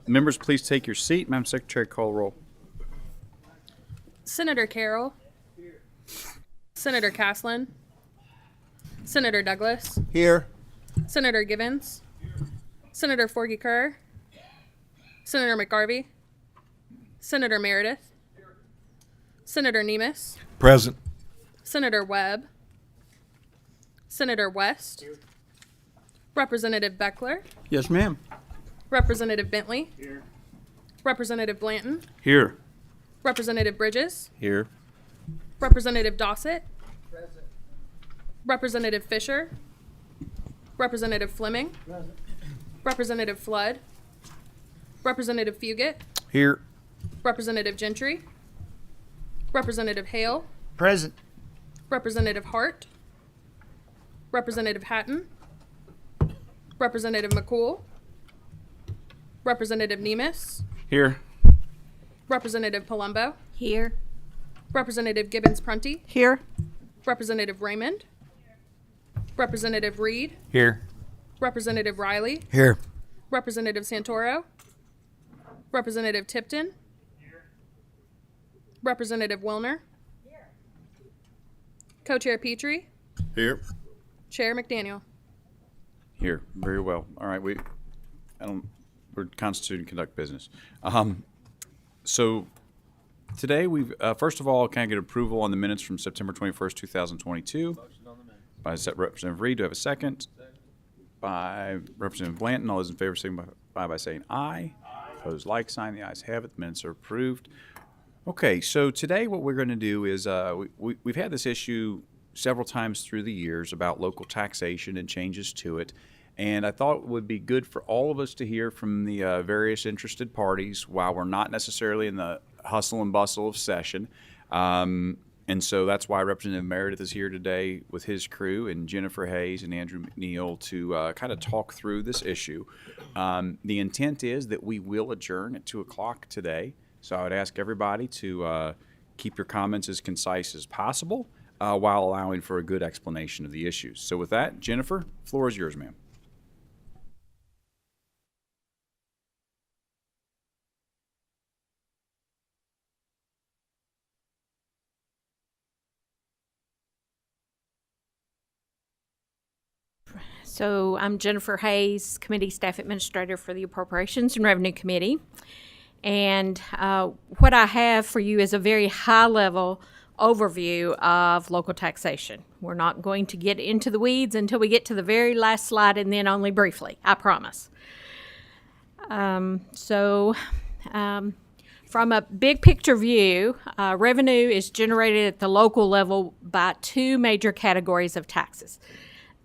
Members, please take your seat. Madam Secretary, call roll. Senator Carroll. Senator Caslin. Senator Douglas. Here. Senator Givens. Senator Forgy Kerr. Senator McGarvey. Senator Meredith. Senator Nemes. Present. Senator Webb. Senator West. Representative Beckler. Yes, ma'am. Representative Bentley. Here. Representative Blanton. Here. Representative Bridges. Here. Representative Dossett. Present. Representative Fisher. Representative Fleming. Present. Representative Flood. Representative Fugit. Here. Representative Gentry. Representative Hale. Present. Representative Hart. Representative Hatton. Representative McCool. Representative Nemes. Here. Representative Palumbo. Here. Representative Gibbons-Prunty. Here. Representative Raymond. Representative Reed. Here. Representative Riley. Here. Representative Santoro. Representative Tipton. Representative Wilner. Co-Chair Petrie. Here. Chair McDaniel. Here. Very well. All right. We're constituted to conduct business. So today we've first of all, can I get approval on the minutes from September 21st, 2022? By Representative Reed. Do I have a second? By Representative Blanton. All those in favor signify by saying aye. Opposed, like sign. The ayes have it. The minutes are approved. Okay, so today what we're going to do is we've had this issue several times through the years about local taxation and changes to it. And I thought it would be good for all of us to hear from the various interested parties while we're not necessarily in the hustle and bustle of session. And so that's why Representative Meredith is here today with his crew, and Jennifer Hayes and Andrew McNeil to kind of talk through this issue. The intent is that we will adjourn at 2 o'clock today. So I would ask everybody to keep your comments as concise as possible while allowing for a good explanation of the issues. So with that, Jennifer, floor is yours, ma'am. So I'm Jennifer Hayes, Committee Staff Administrator for the Appropriations and Revenue Committee. And what I have for you is a very high-level overview of local taxation. We're not going to get into the weeds until we get to the very last slide, and then only briefly, I promise. From a big picture view, revenue is generated at the local level by two major categories of taxes.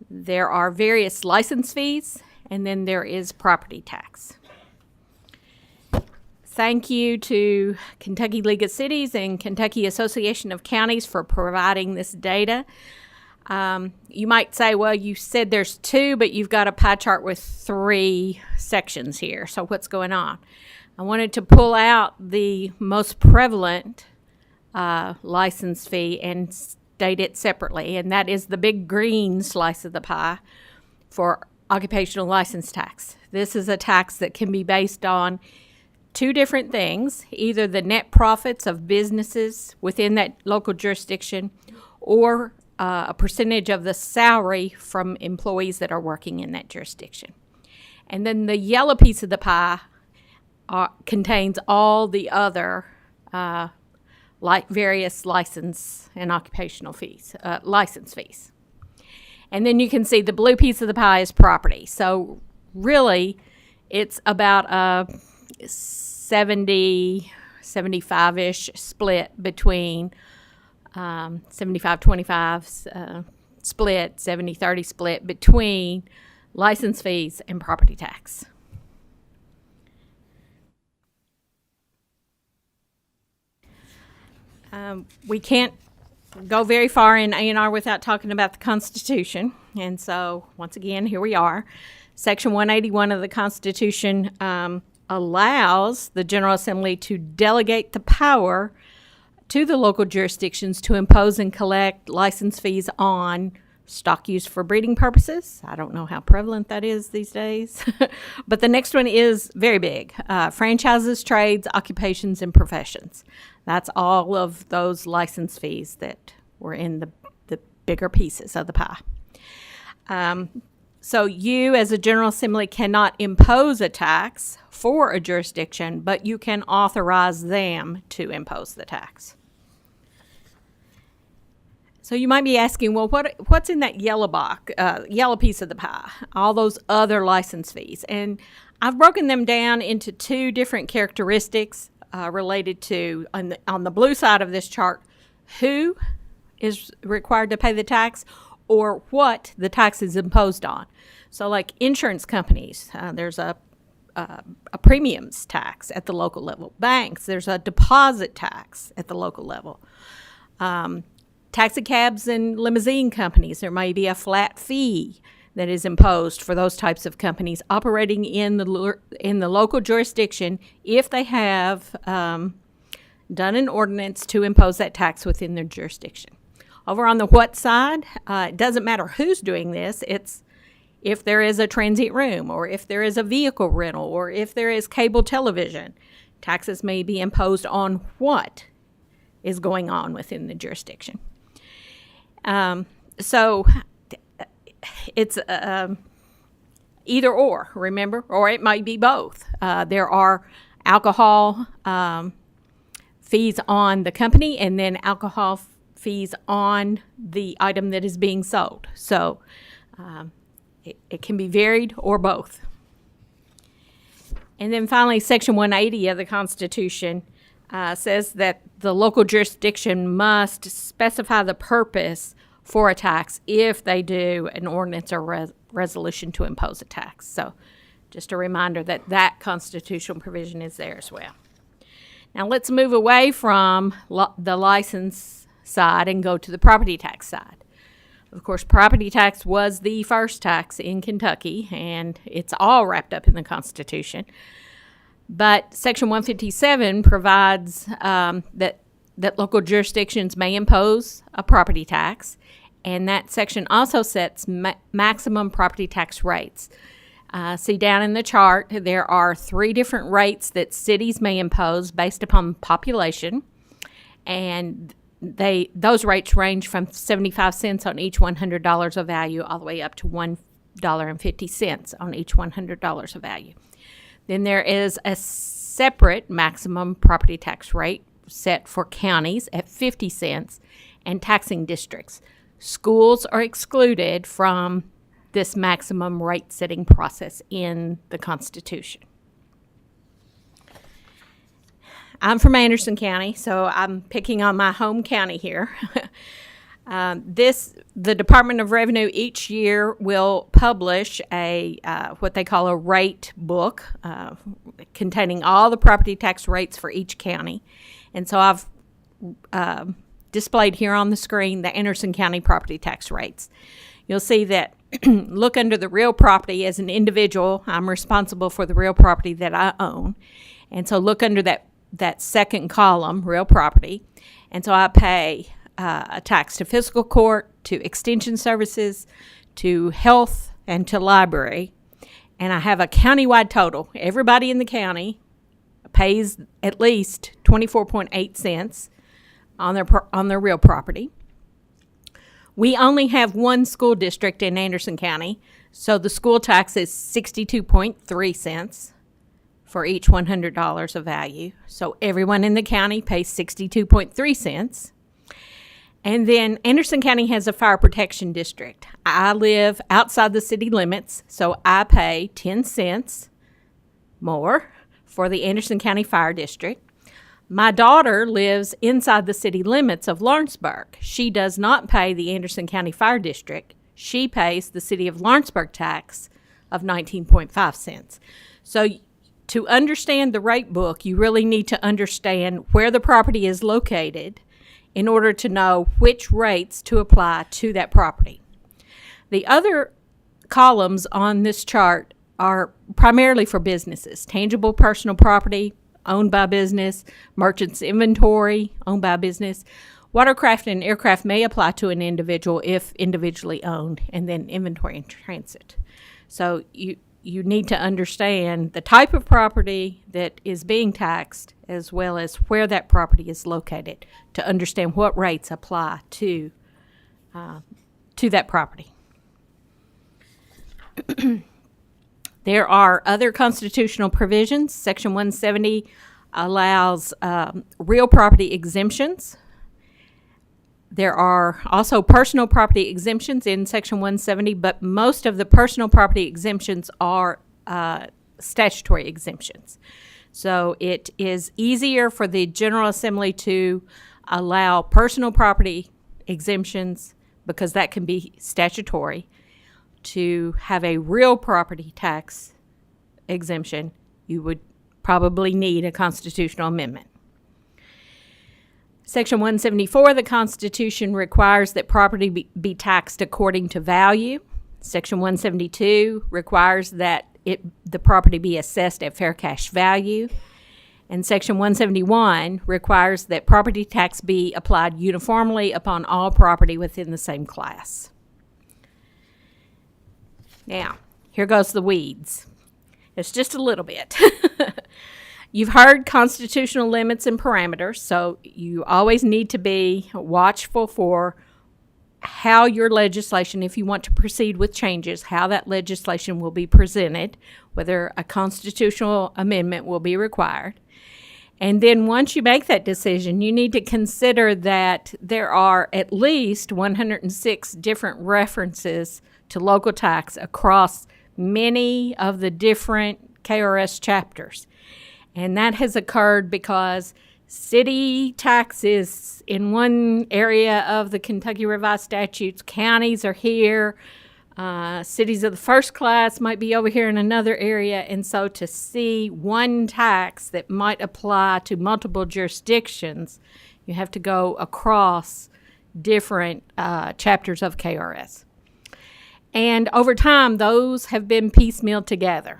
There are various license fees, and then there is property tax. Thank you to Kentucky League of Cities and Kentucky Association of Counties for providing this data. You might say, well, you said there's two, but you've got a pie chart with three sections here. So what's going on? I wanted to pull out the most prevalent license fee and state it separately, and that is the big green slice of the pie for occupational license tax. This is a tax that can be based on two different things, either the net profits of businesses within that local jurisdiction or a percentage of the salary from employees that are working in that jurisdiction. And then the yellow piece of the pie contains all the other various license and occupational fees, license fees. And then you can see the blue piece of the pie is property. So really, it's about a 75-ish split between 75-25 split, 70-30 split between license fees and property tax. We can't go very far in A&R without talking about the Constitution. And so, once again, here we are. Section 181 of the Constitution allows the General Assembly to delegate the power to the local jurisdictions to impose and collect license fees on stock used for breeding purposes. I don't know how prevalent that is these days. But the next one is very big. Franchises, trades, occupations, and professions. That's all of those license fees that were in the bigger pieces of the pie. So you, as a General Assembly, cannot impose a tax for a jurisdiction, but you can authorize them to impose the tax. So you might be asking, well, what's in that yellow box, yellow piece of the pie? All those other license fees. And I've broken them down into two different characteristics related to, on the blue side of this chart, who is required to pay the tax or what the tax is imposed on. So like insurance companies, there's a premiums tax at the local level. Banks, there's a deposit tax at the local level. Taxi cabs and limousine companies, there may be a flat fee that is imposed for those types of companies operating in the local jurisdiction if they have done an ordinance to impose that tax within their jurisdiction. Over on the what side, it doesn't matter who's doing this. It's if there is a transient room or if there is a vehicle rental or if there is cable television, taxes may be imposed on what is going on within the jurisdiction. So it's either or, remember, or it might be both. There are alcohol fees on the company and then alcohol fees on the item that is being sold. So it can be varied or both. And then finally, Section 180 of the Constitution says that the local jurisdiction must specify the purpose for a tax if they do an ordinance or resolution to impose a tax. So just a reminder that that constitutional provision is there as well. Now let's move away from the license side and go to the property tax side. Of course, property tax was the first tax in Kentucky, and it's all wrapped up in the Constitution. But Section 157 provides that local jurisdictions may impose a property tax, and that section also sets maximum property tax rates. See down in the chart, there are 3 different rates that cities may impose based upon population, and those rates range from 75 cents on each $100 of value all the way up to $1.50 on each $100 of value. Then there is a separate maximum property tax rate set for counties at 50 cents and taxing districts. Schools are excluded from this maximum rate setting process in the Constitution. I'm from Anderson County, so I'm picking on my home county here. The Department of Revenue each year will publish what they call a rate book containing all the property tax rates for each county. And so I've displayed here on the screen the Anderson County property tax rates. You'll see that look under the real property. As an individual, I'm responsible for the real property that I own. And so look under that second column, real property. And so I pay a tax to fiscal court, to extension services, to health, and to library. And I have a countywide total. Everybody in the county pays at least 24.8 cents on their real property. We only have one school district in Anderson County, so the school tax is 62.3 cents for each $100 of value. So everyone in the county pays 62.3 cents. And then Anderson County has a fire protection district. I live outside the city limits, so I pay 10 cents more for the Anderson County Fire District. My daughter lives inside the city limits of Lawrenceburg. She does not pay the Anderson County Fire District. She pays the city of Lawrenceburg tax of 19.5 cents. So to understand the rate book, you really need to understand where the property is located in order to know which rates to apply to that property. The other columns on this chart are primarily for businesses. Tangible personal property owned by business, merchant's inventory owned by business. Watercraft and aircraft may apply to an individual if individually owned, and then inventory and transit. So you need to understand the type of property that is being taxed as well as where that property is located to understand what rates apply to that property. There are other constitutional provisions. Section 170 allows real property exemptions. There are also personal property exemptions in Section 170, but most of the personal property exemptions are statutory exemptions. So it is easier for the General Assembly to allow personal property exemptions because that can be statutory. To have a real property tax exemption, you would probably need a constitutional amendment. Section 174 of the Constitution requires that property be taxed according to value. Section 172 requires that the property be assessed at fair cash value. And Section 171 requires that property tax be applied uniformly upon all property within the same class. Now, here goes the weeds. It's just a little bit. You've heard constitutional limits and parameters, so you always need to be watchful for how your legislation, if you want to proceed with changes, how that legislation will be presented, whether a constitutional amendment will be required. And then once you make that decision, you need to consider that there are at least 106 different references to local tax across many of the different KRS chapters. And that has occurred because city taxes in one area of the Kentucky Revised Statutes, counties are here, cities of the first class might be over here in another area. And so to see one tax that might apply to multiple jurisdictions, you have to go across different chapters of KRS. And over time, those have been piecemealed together.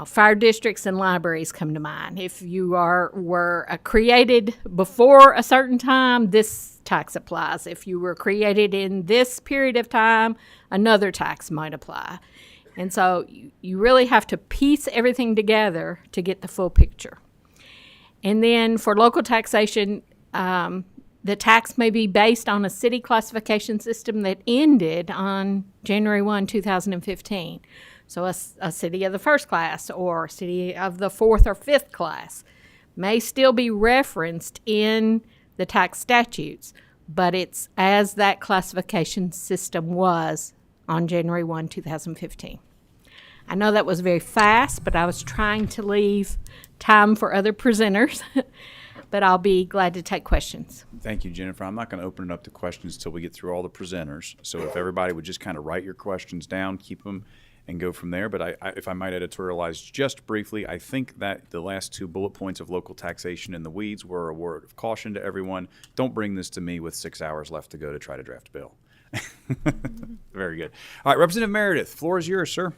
Fire districts and libraries come to mind. If you were created before a certain time, this tax applies. If you were created in this period of time, another tax might apply. And so you really have to piece everything together to get the full picture. And then for local taxation, the tax may be based on a city classification system that ended on January 1, 2015. So a city of the first class or city of the fourth or fifth class may still be referenced in the tax statutes, but it's as that classification system was on January 1, 2015. I know that was very fast, but I was trying to leave time for other presenters. But I'll be glad to take questions. Thank you, Jennifer. I'm not going to open it up to questions until we get through all the presenters. So if everybody would just kind of write your questions down, keep them, and go from there. But if I might editorialize just briefly, I think that the last two bullet points of local taxation in the weeds were a word of caution to everyone. Don't bring this to me with 6 hours left to go to try to draft a bill. Very good. All right, Representative Meredith, floor is yours, sir.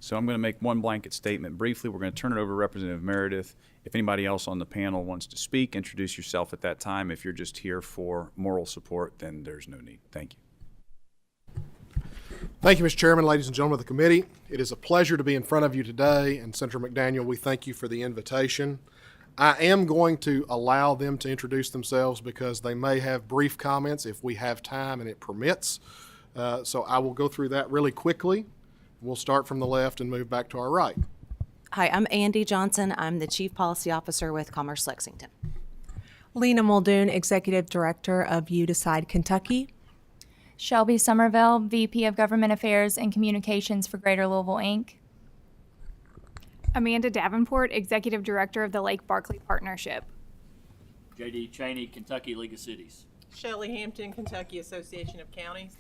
So I'm going to make one blanket statement briefly. We're going to turn it over to Representative Meredith. If anybody else on the panel wants to speak, introduce yourself at that time. If you're just here for moral support, then there's no need. Thank you. Thank you, Mr. Chairman, ladies and gentlemen of the committee. It is a pleasure to be in front of you today, and Senator McDaniel, we thank you for the invitation. I am going to allow them to introduce themselves because they may have brief comments if we have time and it permits. So I will go through that really quickly. We'll start from the left and move back to our right. Hi, I'm Andy Johnson. I'm the Chief Policy Officer with Commerce Lexington. Lena Muldoon, Executive Director of You Decide Kentucky. Shelby Somerville, VP of Government Affairs and Communications for Greater Louisville, Inc. Amanda Davenport, Executive Director of the Lake Barkley Partnership. J.D. Cheney, Kentucky League of Cities. Shelley Hampton, Kentucky Association of Counties.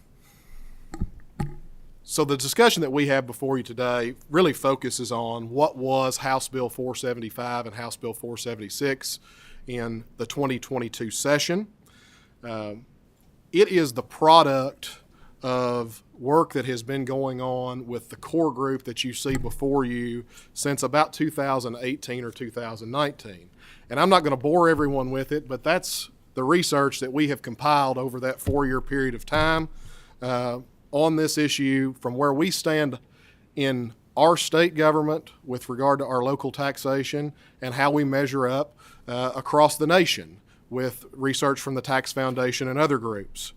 So the discussion that we have before you today really focuses on what was House Bill 475 and House Bill 476 in the 2022 session. It is the product of work that has been going on with the core group that you see before you since about 2018 or 2019. And I'm not going to bore everyone with it, but that's the research that we have compiled over that 4-year period of time on this issue from where we stand in our state government with regard to our local taxation and how we measure up across the nation with research from the Tax Foundation and other groups.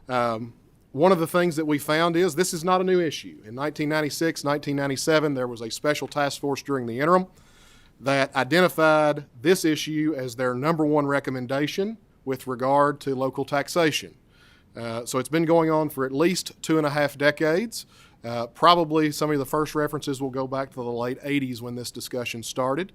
One of the things that we found is this is not a new issue. In 1996, 1997, there was a special task force during the interim that identified this issue as their number one recommendation with regard to local taxation. So it's been going on for at least 2.5 decades. Probably some of the first references will go back to the late 80s when this discussion started.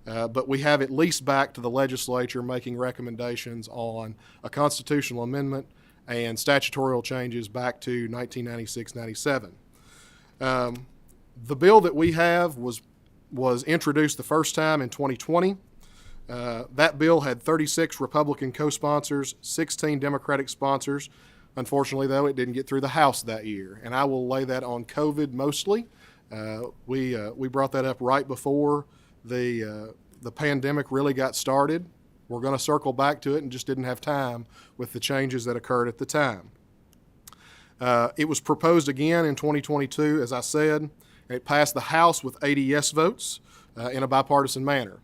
But we have at least back to the legislature making recommendations on a constitutional amendment and statutorial changes back to 1996-97. The bill that we have was introduced the first time in 2020. That bill had 36 Republican co-sponsors, 16 Democratic sponsors. Unfortunately, though, it didn't get through the House that year, and I will lay that on COVID mostly. We brought that up right before the pandemic really got started. We're going to circle back to it and just didn't have time with the changes that occurred at the time. It was proposed again in 2022, as I said, and it passed the House with 80 yes votes in a bipartisan manner.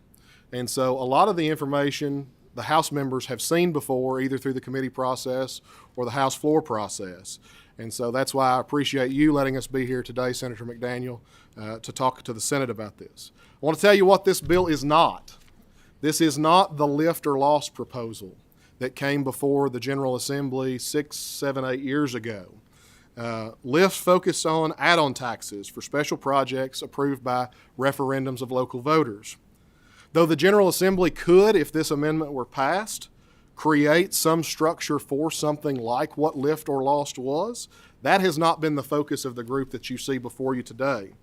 And so a lot of the information the House members have seen before, either through the committee process or the House floor process. And so that's why I appreciate you letting us be here today, Senator McDaniel, to talk to the Senate about this. I want to tell you what this bill is not. This is not the lift or lost proposal that came before the General Assembly 6, 7, 8 years ago. Lift focused on add-on taxes for special projects approved by referendums of local voters. Though the General Assembly could, if this amendment were passed, create some structure for something like what lift or lost was, that has not been the focus of the group that you see before you today.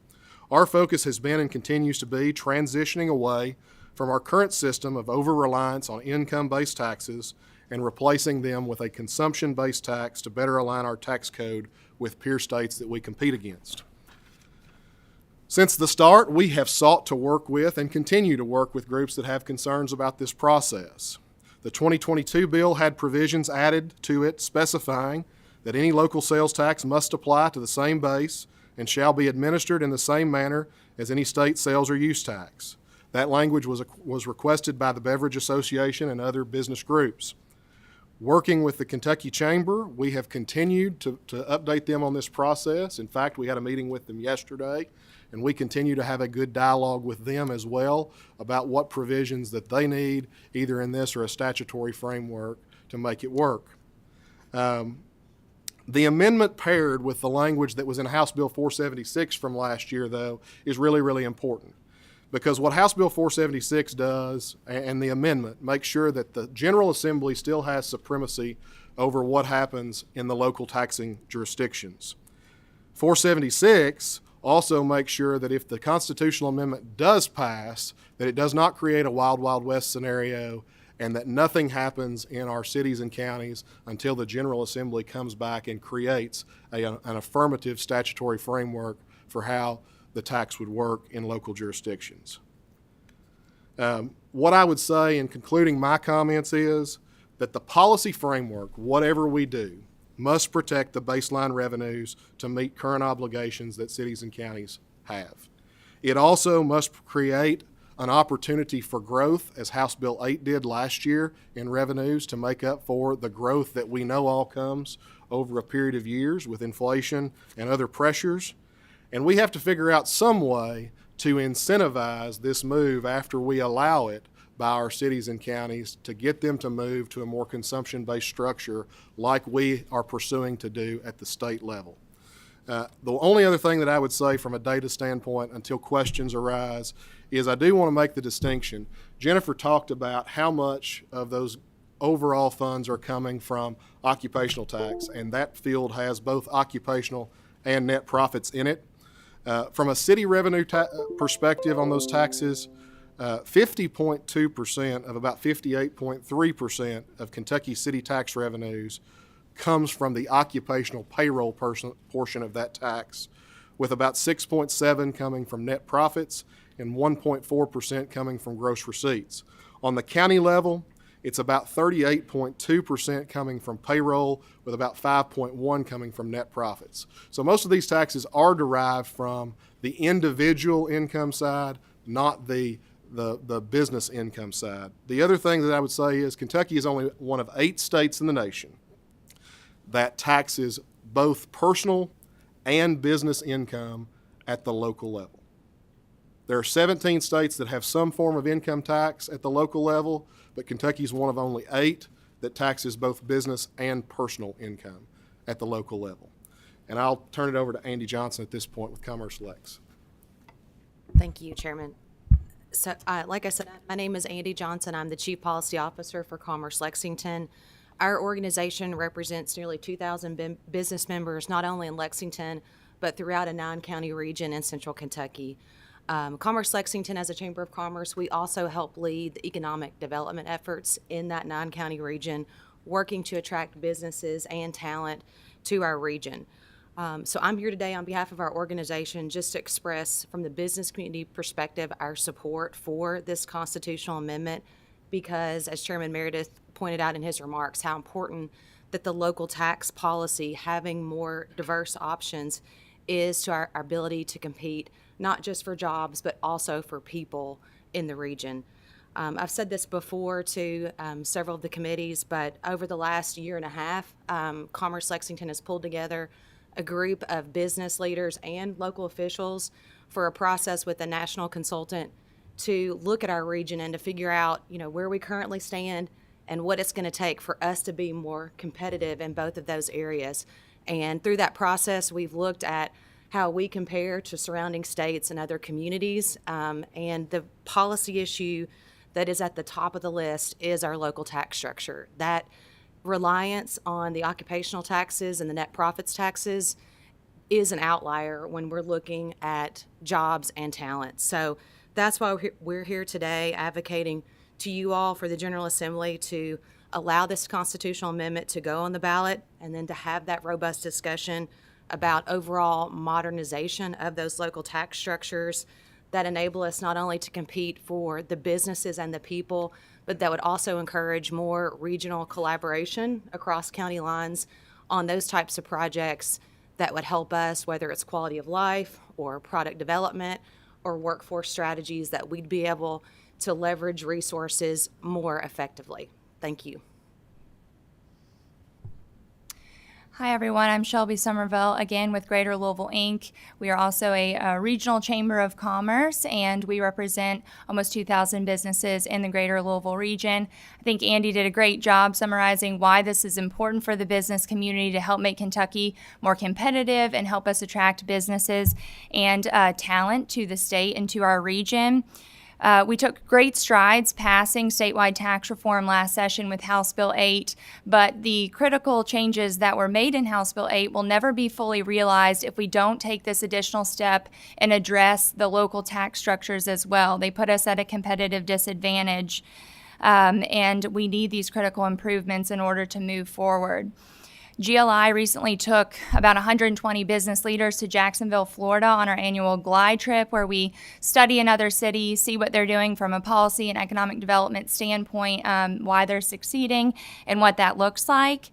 Our focus has been and continues to be transitioning away from our current system of over-reliance on income-based taxes and replacing them with a consumption-based tax to better align our tax code with peer states that we compete against. Since the start, we have sought to work with and continue to work with groups that have concerns about this process. The 2022 bill had provisions added to it specifying that any local sales tax must apply to the same base and shall be administered in the same manner as any state sales or use tax. That language was requested by the Beverage Association and other business groups. Working with the Kentucky Chamber, we have continued to update them on this process. In fact, we had a meeting with them yesterday, and we continue to have a good dialogue with them as well about what provisions that they need, either in this or a statutory framework, to make it work. The amendment paired with the language that was in House Bill 476 from last year, though, is really, really important. Because what House Bill 476 does, and the amendment, makes sure that the General Assembly still has supremacy over what happens in the local taxing jurisdictions. 476 also makes sure that if the constitutional amendment does pass, that it does not create a wild, wild west scenario and that nothing happens in our cities and counties until the General Assembly comes back and creates an affirmative statutory framework for how the tax would work in local jurisdictions. What I would say in concluding my comments is that the policy framework, whatever we do, must protect the baseline revenues to meet current obligations that cities and counties have. It also must create an opportunity for growth, as House Bill 8 did last year, in revenues to make up for the growth that we know all comes over a period of years with inflation and other pressures. And we have to figure out some way to incentivize this move after we allow it by our cities and counties to get them to move to a more consumption-based structure like we are pursuing to do at the state level. The only other thing that I would say from a data standpoint until questions arise is I do want to make the distinction. Jennifer talked about how much of those overall funds are coming from occupational tax, and that field has both occupational and net profits in it. From a city revenue perspective on those taxes, 50.2% of about 58.3% of Kentucky city tax revenues comes from the occupational payroll portion of that tax, with about 6.7% coming from net profits and 1.4% coming from gross receipts. On the county level, it's about 38.2% coming from payroll, with about 5.1% coming from net profits. So most of these taxes are derived from the individual income side, not the business income side. The other thing that I would say is Kentucky is only one of 8 states in the nation that taxes both personal and business income at the local level. There are 17 states that have some form of income tax at the local level, but Kentucky is one of only 8 that taxes both business and personal income at the local level. And I'll turn it over to Andy Johnson at this point with Commerce Lex. Thank you, Chairman. So, like I said, my name is Andy Johnson. I'm the Chief Policy Officer for Commerce Lexington. Our organization represents nearly 2,000 business members, not only in Lexington, but throughout a 9-county region in central Kentucky. Commerce Lexington, as a Chamber of Commerce, we also help lead the economic development efforts in that 9-county region, working to attract businesses and talent to our region. So I'm here today on behalf of our organization just to express, from the business community perspective, our support for this constitutional amendment, because, as Chairman Meredith pointed out in his remarks, how important that the local tax policy, having more diverse options, is to our ability to compete, not just for jobs, but also for people in the region. I've said this before to several of the committees, but over the last year and a half, Commerce Lexington has pulled together a group of business leaders and local officials for a process with a national consultant to look at our region and to figure out, where we currently stand and what it's going to take for us to be more competitive in both of those areas. And through that process, we've looked at how we compare to surrounding states and other communities. And the policy issue that is at the top of the list is our local tax structure. That reliance on the occupational taxes and the net profits taxes is an outlier when we're looking at jobs and talent. So that's why we're here today advocating to you all for the General Assembly to allow this constitutional amendment to go on the ballot and then to have that robust discussion about overall modernization of those local tax structures that enable us not only to compete for the businesses and the people, but that would also encourage more regional collaboration across county lines on those types of projects that would help us, whether it's quality of life or product development or workforce strategies, that we'd be able to leverage resources more effectively. Thank you. Hi, everyone. I'm Shelby Somerville, again with Greater Louisville, Inc. We are also a regional chamber of commerce, and we represent almost 2,000 businesses in the Greater Louisville region. I think Andy did a great job summarizing why this is important for the business community to help make Kentucky more competitive and help us attract businesses and talent to the state and to our region. We took great strides passing statewide tax reform last session with House Bill 8, but the critical changes that were made in House Bill 8 will never be fully realized if we don't take this additional step and address the local tax structures as well. They put us at a competitive disadvantage, and we need these critical improvements in order to move forward. GLI recently took about 120 business leaders to Jacksonville, Florida on our annual glide trip, where we study another city, see what they're doing from a policy and economic development standpoint, why they're succeeding, and what that looks like.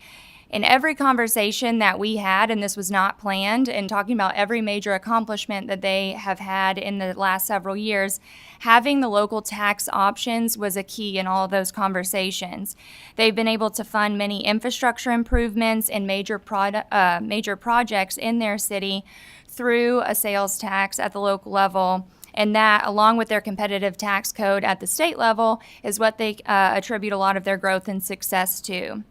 In every conversation that we had, and this was not planned, and talking about every major accomplishment that they have had in the last several years, having the local tax options was a key in all of those conversations. They've been able to fund many infrastructure improvements and major projects in their city through a sales tax at the local level. And that, along with their competitive tax code at the state level, is what they attribute a lot of their growth and success to.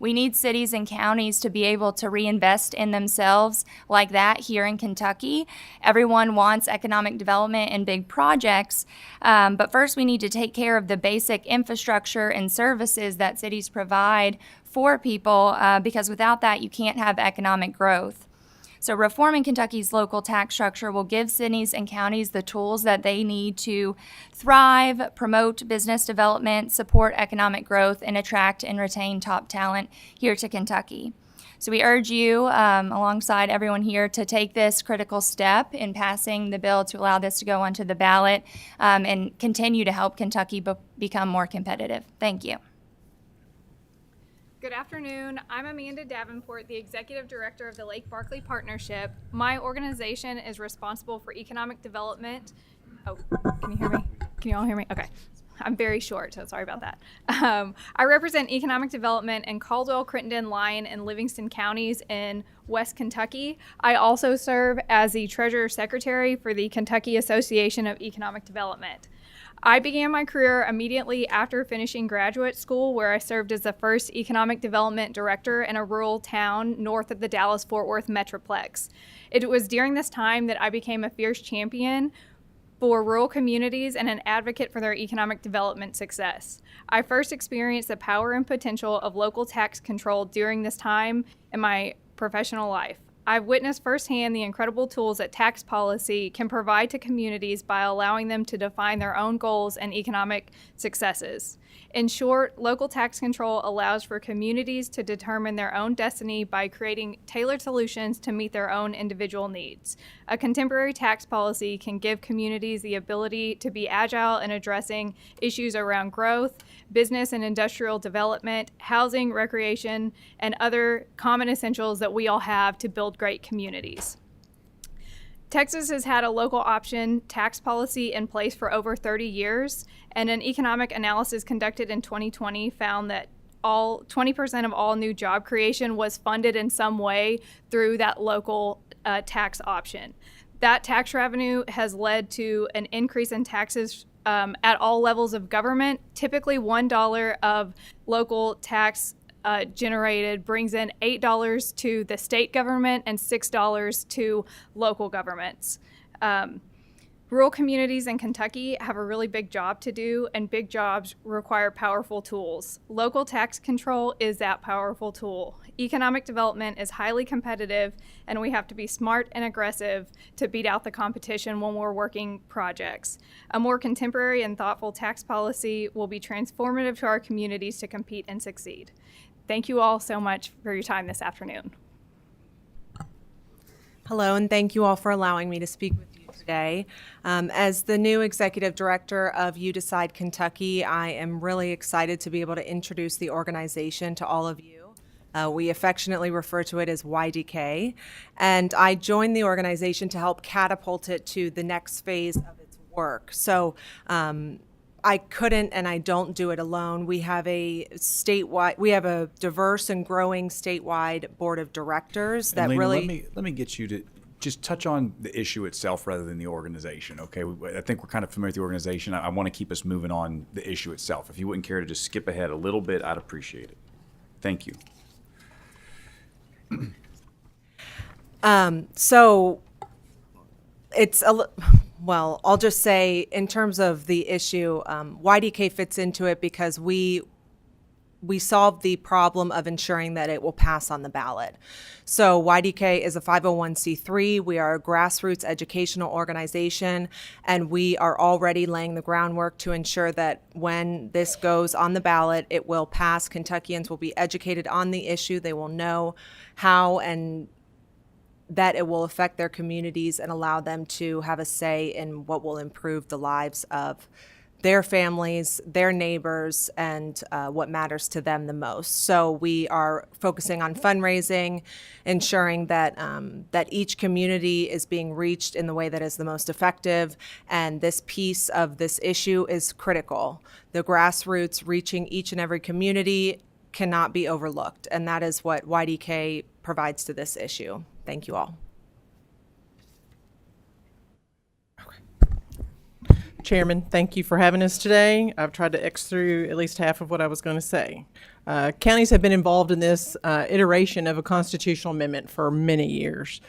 We need cities and counties to be able to reinvest in themselves like that here in Kentucky. Everyone wants economic development and big projects, but first we need to take care of the basic infrastructure and services that cities provide for people, because without that you can't have economic growth. So reforming Kentucky's local tax structure will give cities and counties the tools that they need to thrive, promote business development, support economic growth, and attract and retain top talent here to Kentucky. So we urge you, alongside everyone here, to take this critical step in passing the bill to allow this to go onto the ballot and continue to help Kentucky become more competitive. Thank you. Good afternoon. I'm Amanda Davenport, the Executive Director of the Lake Barkley Partnership. My organization is responsible for economic development. Oh, can you hear me? Can you all hear me? Okay. I'm very short, so sorry about that. I represent economic development in Caldwell, Crittenden, Lyon, and Livingston counties in West Kentucky. I also serve as the Treasurer Secretary for the Kentucky Association of Economic Development. I began my career immediately after finishing graduate school, where I served as the first Economic Development Director in a rural town north of the Dallas-Fort Worth Metroplex. It was during this time that I became a fierce champion for rural communities and an advocate for their economic development success. I first experienced the power and potential of local tax control during this time in my professional life. I've witnessed firsthand the incredible tools that tax policy can provide to communities by allowing them to define their own goals and economic successes. In short, local tax control allows for communities to determine their own destiny by creating tailored solutions to meet their own individual needs. A contemporary tax policy can give communities the ability to be agile in addressing issues around growth, business and industrial development, housing, recreation, and other common essentials that we all have to build great communities. Texas has had a local option tax policy in place for over 30 years, and an economic analysis conducted in 2020 found that 20% of all new job creation was funded in some way through that local tax option. That tax revenue has led to an increase in taxes at all levels of government. Typically, $1 of local tax generated brings in $8 to the state government and $6 to local governments. Rural communities in Kentucky have a really big job to do, and big jobs require powerful tools. Local tax control is that powerful tool. Economic development is highly competitive, and we have to be smart and aggressive to beat out the competition when we're working projects. A more contemporary and thoughtful tax policy will be transformative to our communities to compete and succeed. Thank you all so much for your time this afternoon. Hello, and thank you all for allowing me to speak with you today. As the new Executive Director of You Decide Kentucky, I am really excited to be able to introduce the organization to all of you. We affectionately refer to it as YDK, and I joined the organization to help catapult it to the next phase of its work. So I couldn't and I don't do it alone. We have a diverse and growing statewide board of directors that Lena, really. let me get you to just touch on the issue itself rather than the organization. Okay, I think we're kind of familiar with the organization. I want to keep us moving on the issue itself. If you wouldn't care to just skip ahead a little bit, I'd appreciate it. Thank you. So it's well, I'll just say in terms of the issue, YDK fits into it because we solve the problem of ensuring that it will pass on the ballot. So YDK is a 501c3. We are a grassroots educational organization, and we are already laying the groundwork to ensure that when this goes on the ballot, it will pass. Kentuckians will be educated on the issue. They will know how and that it will affect their communities and allow them to have a say in what will improve the lives of their families, their neighbors, and what matters to them the most. So we are focusing on fundraising, ensuring that that each community is being reached in the way that is the most effective, and this piece of this issue is critical. The grassroots reaching each and every community cannot be overlooked, and that is what YDK provides to this issue. Thank you all. Chairman, thank you for having us today. I've tried to X through at least half of what I was going to say. Counties have been involved in this iteration of a constitutional amendment for many years.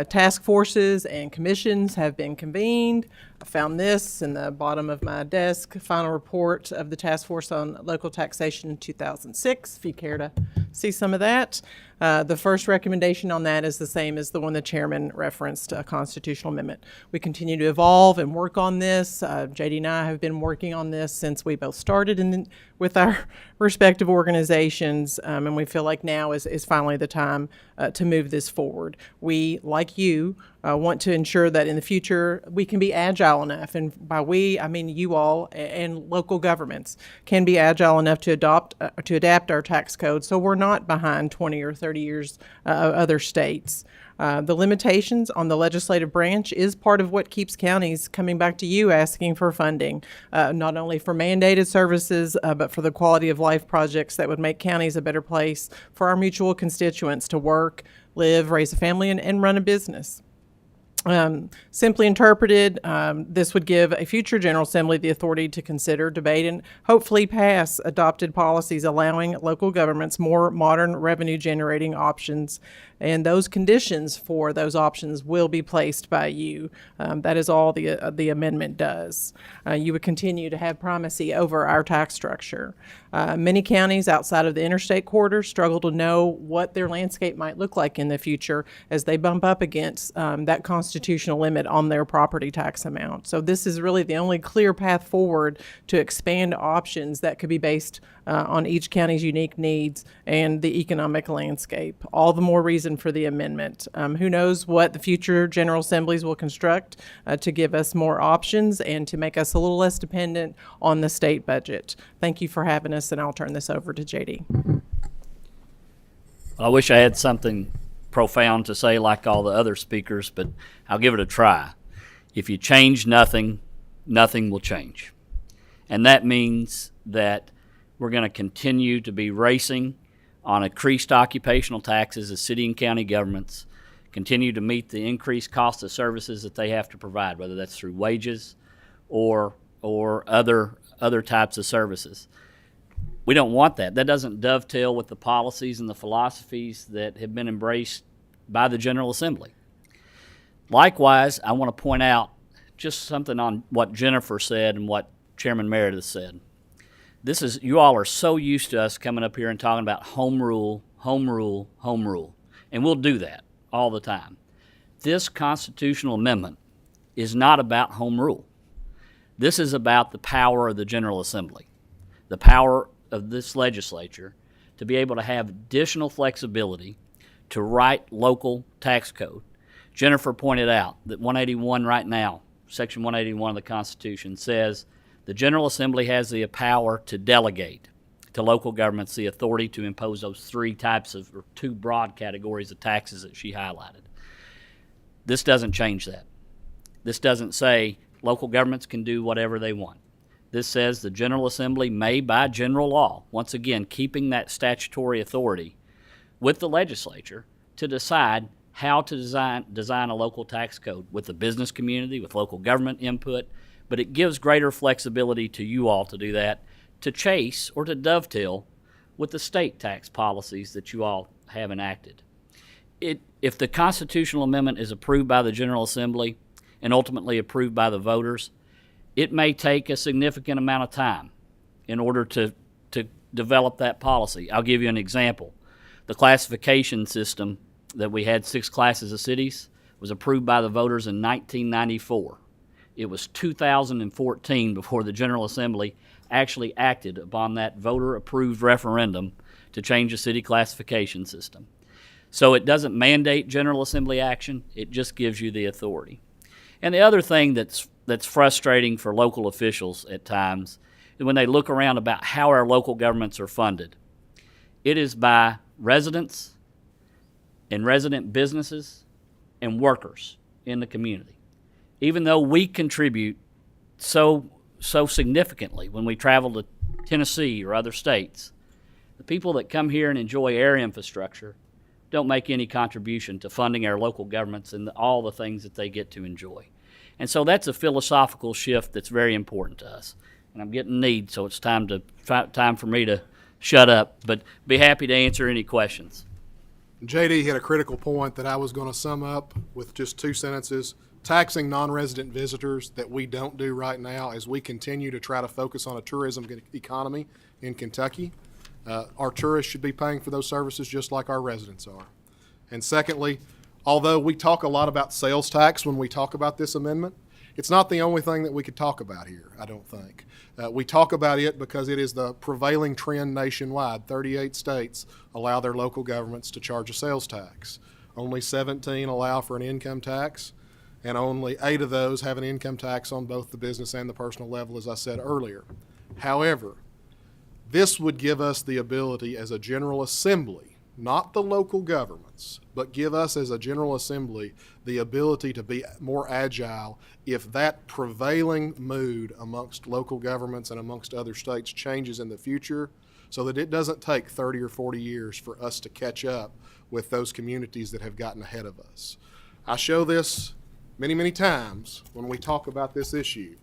Task forces and commissions have been convened. I found this in the bottom of my desk, final report of the task force on local taxation in 2006, if you care to see some of that. The first recommendation on that is the same as the one the chairman referenced, a constitutional amendment. We continue to evolve and work on this. JD and I have been working on this since we both started with our respective organizations, and we feel like now is finally the time to move this forward. We, like you, want to ensure that in the future we can be agile enough, and by we, I mean you all and local governments can be agile enough to adapt our tax code so we're not behind 20 or 30 years of other states. The limitations on the legislative branch is part of what keeps counties coming back to you asking for funding, not only for mandated services, but for the quality of life projects that would make counties a better place for our mutual constituents to work, live, raise a family, and run a business. Simply interpreted, this would give a future General Assembly the authority to consider, debate, and hopefully pass adopted policies allowing local governments more modern revenue-generating options, and those conditions for those options will be placed by you. That is all the amendment does. You would continue to have primacy over our tax structure. Many counties outside of the interstate corridor struggle to know what their landscape might look like in the future as they bump up against that constitutional limit on their property tax amount. So this is really the only clear path forward to expand options that could be based on each county's unique needs and the economic landscape. All the more reason for the amendment. Who knows what the future General Assemblies will construct to give us more options and to make us a little less dependent on the state budget. Thank you for having us, and I'll turn this over to JD. I wish I had something profound to say like all the other speakers, but I'll give it a try. If you change nothing, nothing will change. And that means that we're going to continue to be racing on increased occupational taxes as city and county governments continue to meet the increased cost of services that they have to provide, whether that's through wages or other types of services. We don't want that. That doesn't dovetail with the policies and the philosophies that have been embraced by the General Assembly. Likewise, I want to point out just something on what Jennifer said and what Chairman Meredith said. You all are so used to us coming up here and talking about home rule, home rule, home rule. And we'll do that all the time. This constitutional amendment is not about home rule. This is about the power of the General Assembly, the power of this legislature to be able to have additional flexibility to write local tax code. Jennifer pointed out that 181 right now, Section 181 of the Constitution says the General Assembly has the power to delegate to local governments the authority to impose those two broad categories of taxes that she highlighted. This doesn't change that. This doesn't say local governments can do whatever they want. This says the General Assembly may, by general law, once again keeping that statutory authority with the legislature to decide how to design a local tax code with the business community, with local government input, but it gives greater flexibility to you all to do that, to chase or to dovetail with the state tax policies that you all have enacted. If the constitutional amendment is approved by the General Assembly and ultimately approved by the voters, it may take a significant amount of time in order to develop that policy. I'll give you an example. The classification system that we had 6 classes of cities was approved by the voters in 1994. It was 2014 before the General Assembly actually acted upon that voter-approved referendum to change the city classification system. So it doesn't mandate General Assembly action, it just gives you the authority. And the other thing that's frustrating for local officials at times is when they look around about how our local governments are funded. It is by residents and resident businesses and workers in the community. Even though we contribute so significantly when we travel to Tennessee or other states, the people that come here and enjoy air infrastructure don't make any contribution to funding our local governments and all the things that they get to enjoy. And so that's a philosophical shift that's very important to us. And I'm getting need, so it's time for me to shut up, but be happy to answer any questions. JD hit a critical point that I was going to sum up with just 2 sentences. Taxing non-resident visitors that we don't do right now as we continue to try to focus on a tourism economy in Kentucky. Our tourists should be paying for those services just like our residents are. And secondly, although we talk a lot about sales tax when we talk about this amendment, it's not the only thing that we could talk about here, I don't think. We talk about it because it is the prevailing trend nationwide. 38 states allow their local governments to charge a sales tax. Only 17 allow for an income tax, and only 8 of those have an income tax on both the business and the personal level, as I said earlier. However, this would give us the ability as a General Assembly, not the local governments, but give us as a General Assembly the ability to be more agile if that prevailing mood amongst local governments and amongst other states changes in the future, so that it doesn't take 30 or 40 years for us to catch up with those communities that have gotten ahead of us. I show this many, many times when we talk about this issue.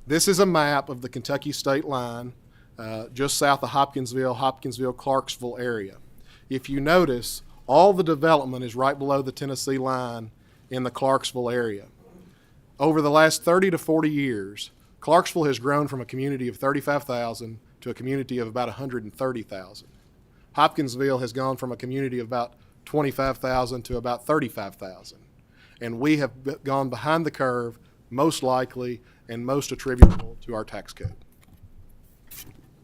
This is a map of the Kentucky state line just south of Hopkinsville, Clarksville area. If you notice, all the development is right below the Tennessee line in the Clarksville area. Over the last 30 to 40 years, Clarksville has grown from a community of 35,000 to a community of about 130,000. Hopkinsville has gone from a community of about 25,000 to about 35,000. And we have gone behind the curve, most likely and most attributable to our tax code.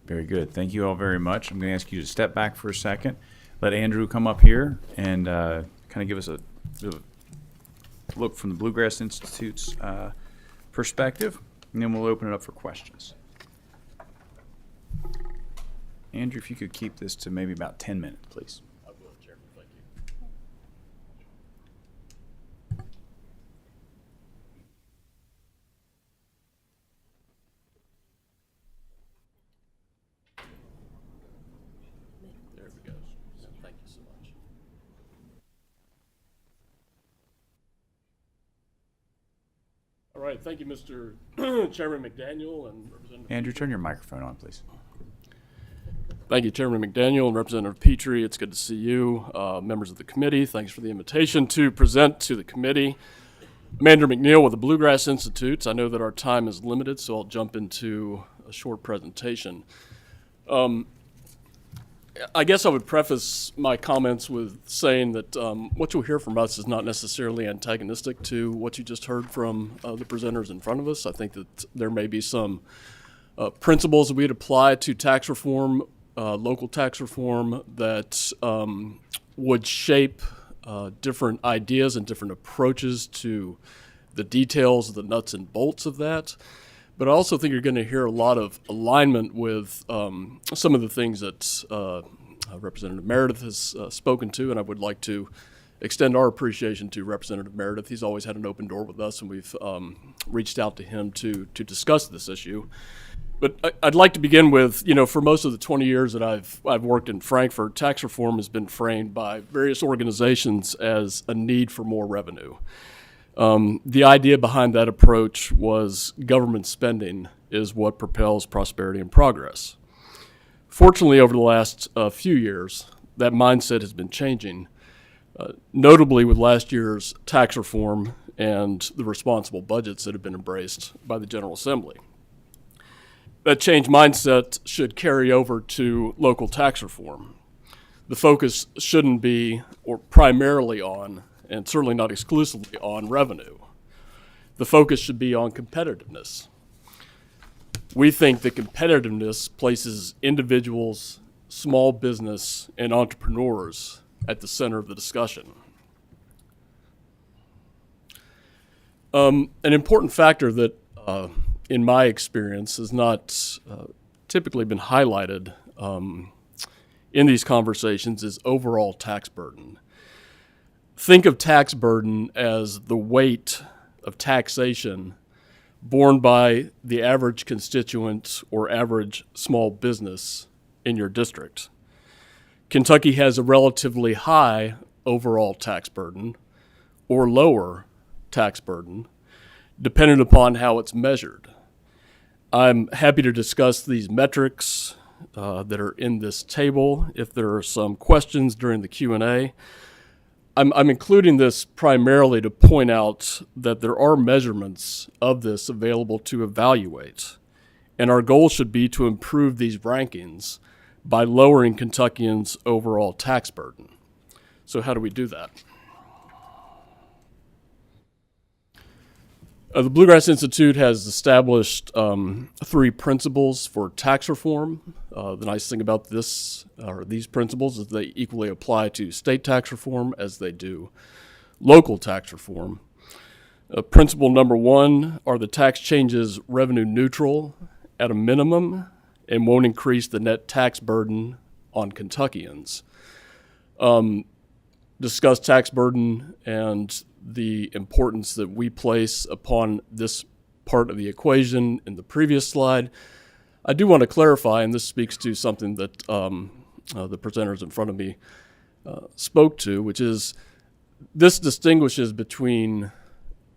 Very good. Thank you all very much. I'm going to ask you to step back for a second. Let Andrew come up here and kind of give us a look from the Bluegrass Institute's perspective, and then we'll open it up for questions. Andrew, if you could keep this to maybe about 10 minutes, please. I will, Chairman. Thank you. There we go. Thank you so much. All right, thank you, Mr. Chairman McDaniel and Representative. Andrew, turn your microphone on, please. Thank you, Chairman McDaniel and Representative Petrie. It's good to see you, members of the committee. Thanks for the invitation to present to the committee. I'm Andrew McNeil with the Bluegrass Institute. I know that our time is limited, so I'll jump into a short presentation. I guess I would preface my comments with saying that what you'll hear from us is not necessarily antagonistic to what you just heard from the presenters in front of us. I think that there may be some principles that we'd apply to tax reform, local tax reform, that would shape different ideas and different approaches to the details, the nuts and bolts of that. But I also think you're going to hear a lot of alignment with some of the things that Representative Meredith has spoken to, and I would like to extend our appreciation to Representative Meredith. He's always had an open door with us, and we've reached out to him to discuss this issue. But I'd like to begin with, for most of the 20 years that I've worked in Frankfort, tax reform has been framed by various organizations as a need for more revenue. The idea behind that approach was government spending is what propels prosperity and progress. Fortunately, over the last few years, that mindset has been changing, notably with last year's tax reform and the responsible budgets that have been embraced by the General Assembly. That changed mindset should carry over to local tax reform. The focus shouldn't be, or primarily on, and certainly not exclusively on, revenue. The focus should be on competitiveness. We think that competitiveness places individuals, small business, and entrepreneurs at the center of the discussion. An important factor that, in my experience, has not typically been highlighted in these conversations is overall tax burden. Think of tax burden as the weight of taxation borne by the average constituent or average small business in your district. Kentucky has a relatively high overall tax burden or lower tax burden, depending upon how it's measured. I'm happy to discuss these metrics that are in this table if there are some questions during the Q&A. I'm including this primarily to point out that there are measurements of this available to evaluate, and our goal should be to improve these rankings, by lowering Kentuckians' overall tax burden. So how do we do that? The Bluegrass Institute has established 3 principles for tax reform. The nice thing about these principles is they equally apply to state tax reform as they do local tax reform. Principle number 1 are the tax changes revenue neutral at a minimum and won't increase the net tax burden on Kentuckians. Discuss tax burden and the importance that we place upon this part of the equation in the previous slide. I do want to clarify, and this speaks to something that the presenters in front of me spoke to, which is this distinguishes between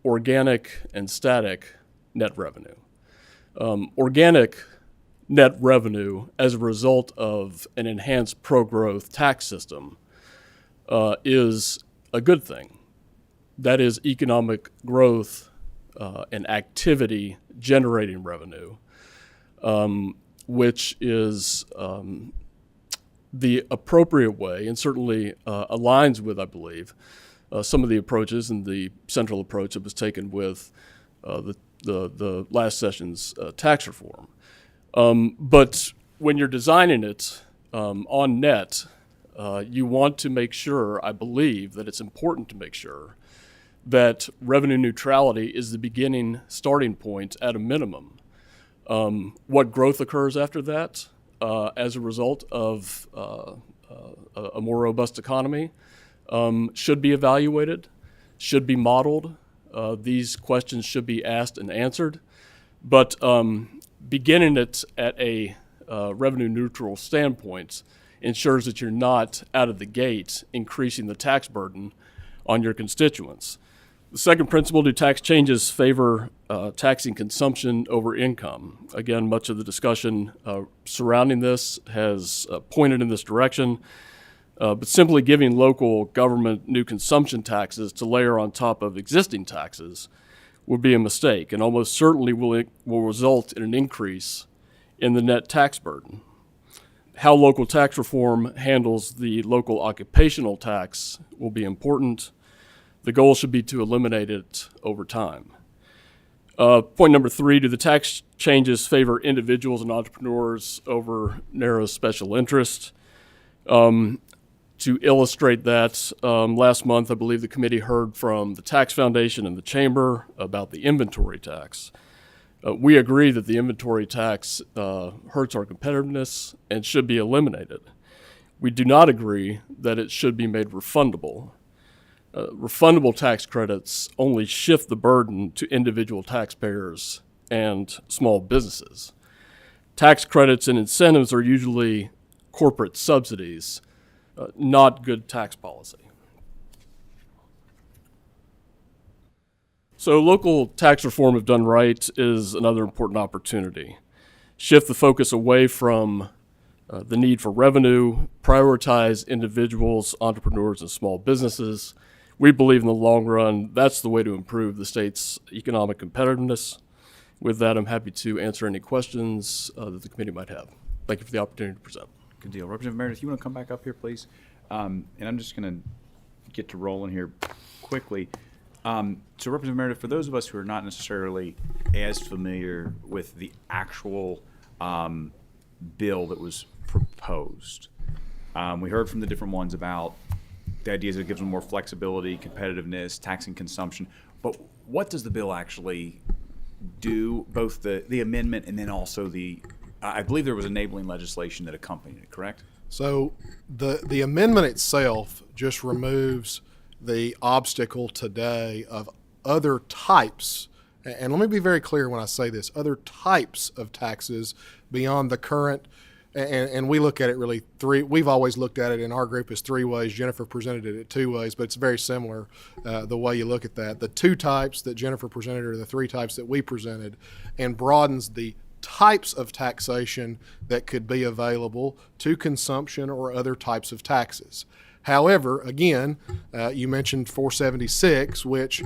organic and static net revenue. Organic net revenue as a result of an enhanced pro-growth tax system is a good thing. That is economic growth and activity generating revenue, which is the appropriate way and certainly aligns with, I believe, some of the approaches and the central approach that was taken with the last session's tax reform. But when you're designing it on net, you want to make sure, I believe, that it's important to make sure that revenue neutrality is the beginning starting point at a minimum. What growth occurs after that as a result of a more robust economy should be evaluated, should be modeled. These questions should be asked and answered. But beginning it at a revenue neutral standpoint ensures that you're not out of the gate increasing the tax burden on your constituents. The second principle, do tax changes favor taxing consumption over income? Again, much of the discussion surrounding this has pointed in this direction, but simply giving local government new consumption taxes to layer on top of existing taxes would be a mistake and almost certainly will result in an increase in the net tax burden. How local tax reform handles the local occupational tax will be important. The goal should be to eliminate it over time. Point number 3, do the tax changes favor individuals and entrepreneurs over narrow special interest? To illustrate that, last month I believe the committee heard from the Tax Foundation and the Chamber about the inventory tax. We agree that the inventory tax hurts our competitiveness and should be eliminated. We do not agree that it should be made refundable. Refundable tax credits only shift the burden to individual taxpayers and small businesses. Tax credits and incentives are usually corporate subsidies, not good tax policy. So local tax reform, if done right, is another important opportunity. Shift the focus away from the need for revenue, prioritize individuals, entrepreneurs, and small businesses. We believe in the long run, that's the way to improve the state's economic competitiveness. With that, I'm happy to answer any questions that the committee might have. Thank you for the opportunity to present. Good deal. Representative Meredith, you want to come back up here, please? And I'm just going to get to rolling here quickly. So Representative Meredith, for those of us who are not necessarily as familiar with the actual bill that was proposed, we heard from the different ones about the ideas that it gives them more flexibility, competitiveness, taxing consumption. But what does the bill actually do, both the amendment and then also I believe there was enabling legislation that accompanied it, correct? So the amendment itself just removes the obstacle today of other types, and let me be very clear when I say this, other types of taxes beyond the current, and we look at it really we've always looked at it in our group as 3 ways. Jennifer presented it 2 ways, but it's very similar the way you look at that. The 2 types that Jennifer presented are the 3 types that we presented, and broadens the types of taxation that could be available to consumption or other types of taxes. However, again, you mentioned 476, which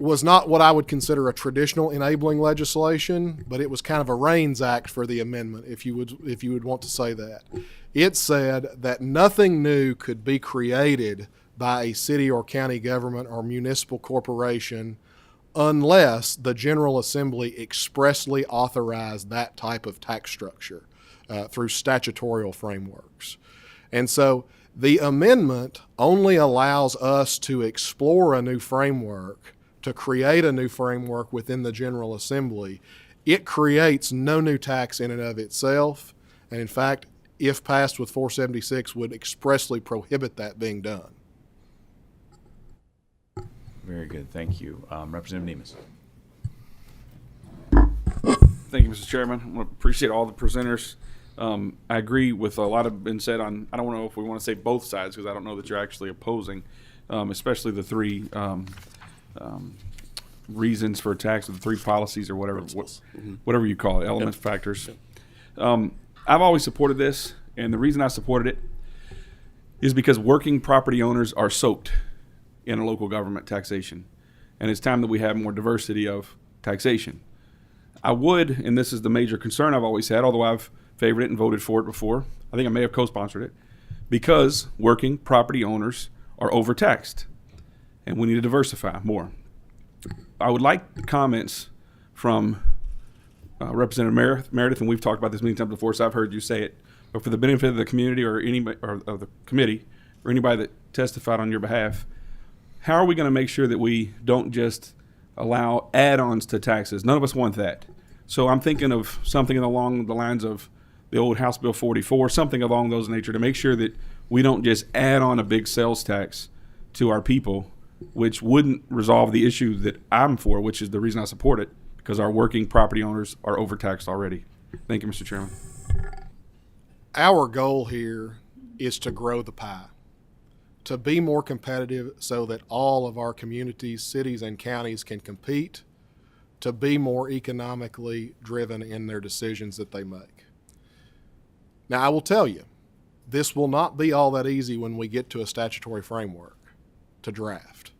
was not what I would consider a traditional enabling legislation, but it was kind of a Reins Act for the amendment, if you would want to say that. It said that nothing new could be created by a city or county government or municipal corporation unless the General Assembly expressly authorized that type of tax structure through statutory frameworks. And so the amendment only allows us to explore a new framework, to create a new framework within the General Assembly. It creates no new tax in and of itself, and in fact, if passed with 476, would expressly prohibit that being done. Very good, thank you. Representative Nemes. Thank you, Mr. Chairman. I want to appreciate all the presenters. I agree with a lot of been said on, I don't know if we want to say both sides, because I don't know that you're actually opposing, especially the three reasons for tax, or the three policies, or whatever, whatever you call it, elements, factors. I've always supported this, and the reason I supported it is because working property owners are soaked in a local government taxation, and it's time that we have more diversity of taxation. I would, and this is the major concern I've always had, although I've favored it and voted for it before, I think I may have co-sponsored it, because working property owners are overtaxed, and we need to diversify more. I would like the comments from Representative Meredith, and we've talked about this many times before, so I've heard you say it, but for the benefit of the community or anybody, or of the committee, or anybody that testified on your behalf, how are we going to make sure that we don't just allow add-ons to taxes? None of us want that. So I'm thinking of something along the lines of the old House Bill 44, something along those nature, to make sure that we don't just add on a big sales tax to our people, which wouldn't resolve the issue that I'm for, which is the reason I support it, because our working property owners are overtaxed already. Thank you, Mr. Chairman. Our goal here is to grow the pie, to be more competitive so that all of our communities, cities, and counties can compete, to be more economically driven in their decisions that they make. Now, I will tell you, this will not be all that easy when we get to a statutory framework to draft.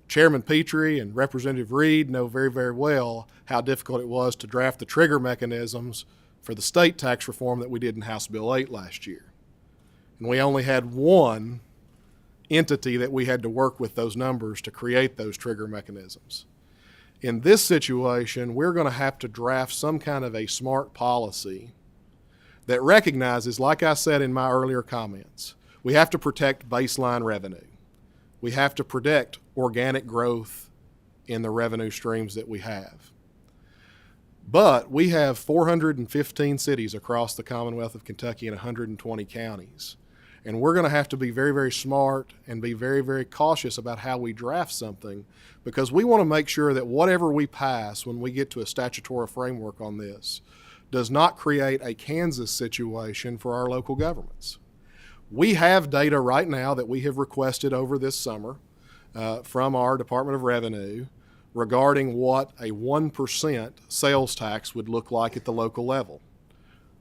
Chairman Petrie and Representative Reed know very, very well how difficult it was to draft the trigger mechanisms for the state tax reform that we did in House Bill 8 last year. And we only had one entity that we had to work with those numbers to create those trigger mechanisms. In this situation, we're going to have to draft some kind of a smart policy that recognizes, like I said in my earlier comments, we have to protect baseline revenue. We have to protect organic growth in the revenue streams that we have. But we have 415 cities across the Commonwealth of Kentucky and 120 counties. And we're going to have to be very, very smart and be very, very cautious about how we draft something, because we want to make sure that whatever we pass when we get to a statutory framework on this does not create a Kansas situation for our local governments. We have data right now that we have requested over this summer from our Department of Revenue regarding what a 1% sales tax would look like at the local level.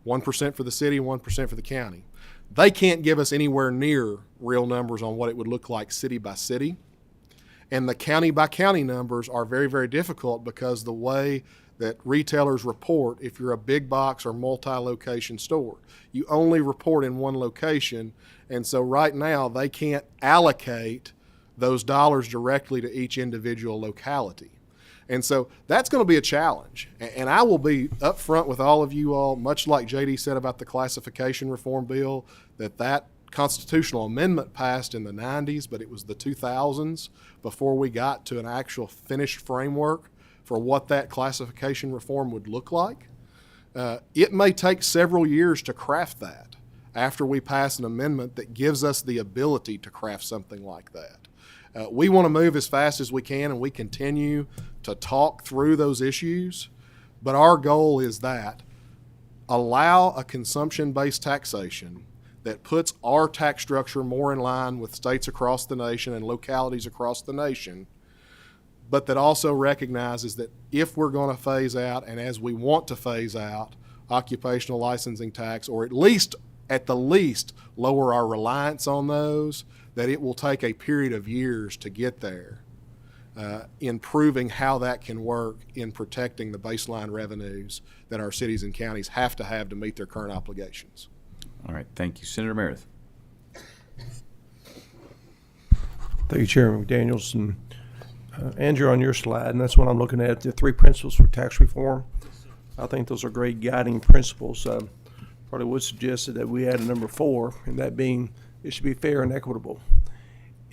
1% for the city, 1% for the county. They can't give us anywhere near real numbers on what it would look like city by city. And the county by county numbers are very, very difficult because the way that retailers report, if you're a big box or multi-location store, you only report in one location. And so right now they can't allocate those dollars directly to each individual locality. And so that's going to be a challenge. And I will be upfront with all of you all, much like JD said about the classification reform bill, that constitutional amendment passed in the 90s, but it was the 2000s before we got to an actual finished framework for what that classification reform would look like. It may take several years to craft that after we pass an amendment that gives us the ability to craft something like that. We want to move as fast as we can, and we continue to talk through those issues, but our goal is that allow a consumption-based taxation that puts our tax structure more in line with states across the nation and localities across the nation, but that also recognizes that if we're going to phase out, and as we want to phase out, occupational licensing tax, or at the least lower our reliance on those, that it will take a period of years to get there. in proving how that can work in protecting the baseline revenues that our cities and counties have to meet their current obligations. All right, thank you. Senator Meredith. Thank you, Chairman McDaniels. And Andrew, on your slide, and that's what I'm looking at, the 3 principles for tax reform. I think those are great guiding principles. Probably would suggest that we add a number 4, and that being it should be fair and equitable.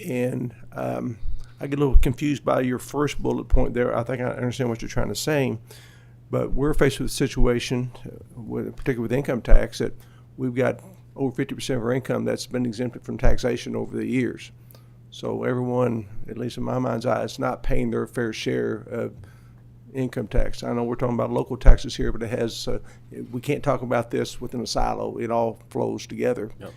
And I get a little confused by your first bullet point there. I think I understand what you're trying to say, but we're faced with a situation, particularly with income tax, that we've got over 50% of our income that's been exempted from taxation over the years. So everyone, at least in my mind's eye, is not paying their fair share of income tax. I know we're talking about local taxes here, but it has we can't talk about this within a silo. It all flows together. Yep.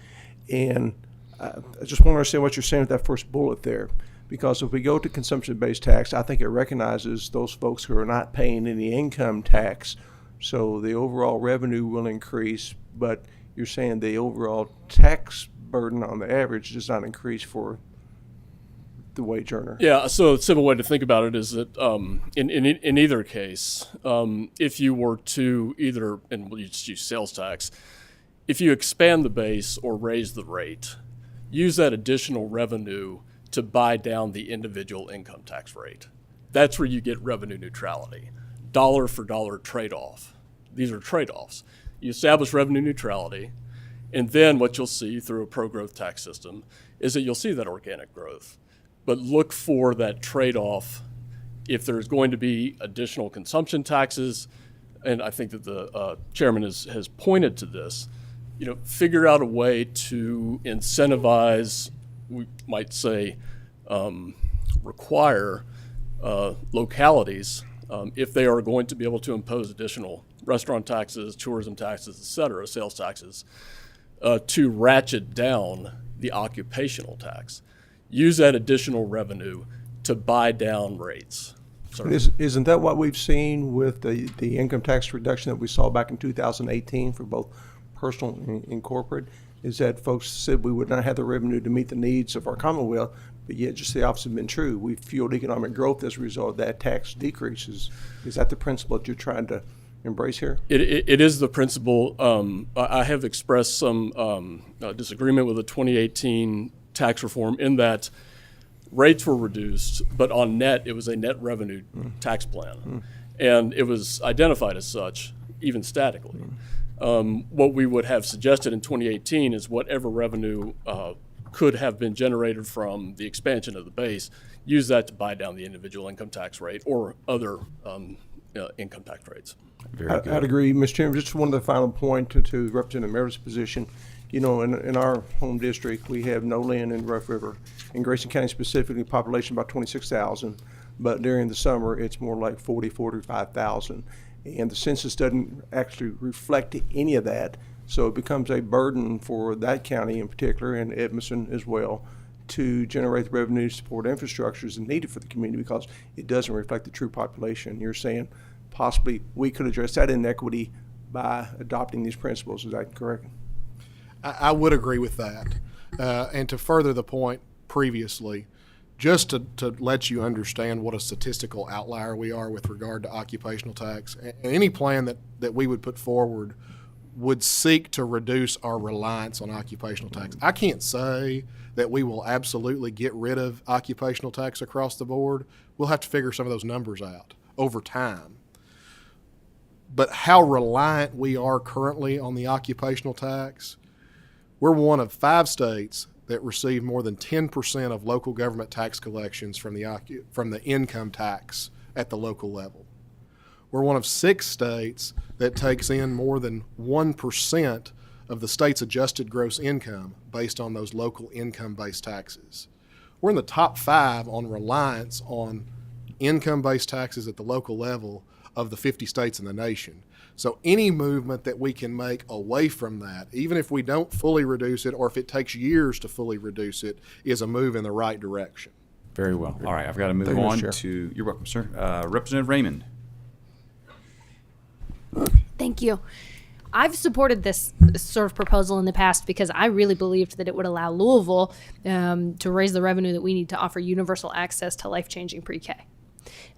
And I just want to understand what you're saying with that first bullet there, because if we go to consumption-based tax, I think it recognizes those folks who are not paying any income tax, so the overall revenue will increase, but you're saying the overall tax burden on the average does not increase for the wage earner. Yeah, so a simple way to think about it is that in either case, if you were to either, and we'll just use sales tax, if you expand the base or raise the rate, use that additional revenue to buy down the individual income tax rate. That's where you get revenue neutrality, dollar for dollar trade-off. These are trade-offs. You establish revenue neutrality, and then what you'll see through a pro-growth tax system is that you'll see that organic growth. But look for that trade-off if there's going to be additional consumption taxes, and I think that the chairman has pointed to this, figure out a way to incentivize, we might say, require localities, if they are going to be able to impose additional restaurant taxes, tourism taxes, et cetera, sales taxes, to ratchet down the occupational tax. Use that additional revenue to buy down rates. Isn't that what we've seen with the income tax reduction that we saw back in 2018 for both personal and corporate? Is that folks said we would not have the revenue to meet the needs of our Commonwealth, but yet just the opposite has been true. We've fueled economic growth as a result of that tax decreases. Is that the principle that you're trying to embrace here? It is the principle. I have expressed some disagreement with the 2018 tax reform in that rates were reduced, but on net, it was a net revenue tax plan. And it was identified as such, even statically. What we would have suggested in 2018 is whatever revenue could have been generated from the expansion of the base, use that to buy down the individual income tax rate or other income tax rates. Very good. I'd agree, Mr. Chairman. Just one of the final point to Representative Meredith's position. In our home district, we have no land in Rough River. In Grayson County specifically, population about 26,000, but during the summer, it's more like 45,000. And the census doesn't actually reflect any of that, so it becomes a burden for that county in particular, and Edmondson as well, to generate the revenue to support infrastructures needed for the community because it doesn't reflect the true population. You're saying possibly we could address that inequity by adopting these principles. Is that correct? I would agree with that. And to further the point previously, just to let you understand what a statistical outlier we are with regard to occupational tax, any plan that we would put forward would seek to reduce our reliance on occupational tax. I can't say that we will absolutely get rid of occupational tax across the board. We'll have to figure some of those numbers out over time. But how reliant we are currently on the occupational tax, we're one of 5 states that receive more than 10% of local government tax collections from the income tax at the local level. We're one of 6 states that takes in more than 1% of the state's adjusted gross income based on those local income-based taxes. We're in the top 5 on reliance on income-based taxes at the local level of the 50 states in the nation. So any movement that we can make away from that, even if we don't fully reduce it or if it takes years to fully reduce it, is a move in the right direction. Very well. All right, I've got to move Thank you, on Chair. to, you're welcome, sir. Representative Raymond. Thank you. I've supported this sort of proposal in the past because I really believed that it would allow Louisville to raise the revenue that we need to offer universal access to life-changing pre-K.